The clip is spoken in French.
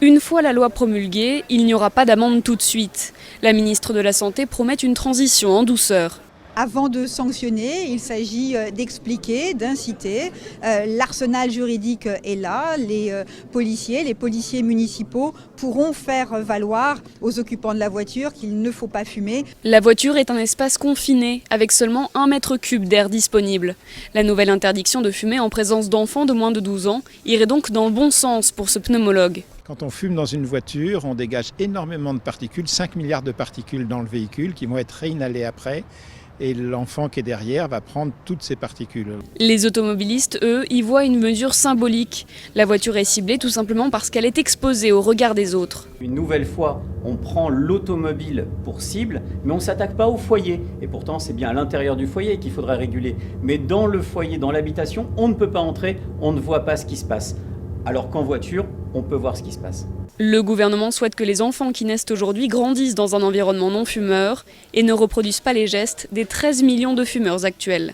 Une fois la loi promulguée, il n'y aura pas d'amende tout de suite. La ministre de la Santé promet une transition en douceur. Avant de sanctionner, il s'agit d'expliquer, d'inciter. L'arsenal juridique est là. Les policiers municipaux pourront faire valoir aux occupants de la voiture qu'il ne faut pas fumer. La voiture est un espace confiné, avec seulement 1 mètre cube d'air disponible. La nouvelle interdiction de fumer en présence d'enfants de moins de 12 ans irait donc dans le bon sens pour ce pneumologue. Quand on fume dans une voiture, on dégage énormément de particules, 5 milliards de particules dans le véhicule qui vont être réinhalées après. Et l'enfant qui est derrière va prendre toutes ces particules. Les automobilistes, eux, y voient une mesure symbolique. La voiture est ciblée tout simplement parce qu'elle est exposée au regard des autres. Une nouvelle fois, on prend l'automobile pour cible, mais on ne s'attaque pas au foyer. Et pourtant, c'est bien à l'intérieur du foyer qu'il faudrait réguler. Mais dans le foyer, dans l'habitation, on ne peut pas entrer, on ne voit pas ce qui se passe. Alors qu'en voiture, on peut voir ce qui se passe. Le gouvernement souhaite que les enfants qui naissent aujourd'hui grandissent dans un environnement non fumeur et ne reproduisent pas les gestes des 13 millions de fumeurs actuels.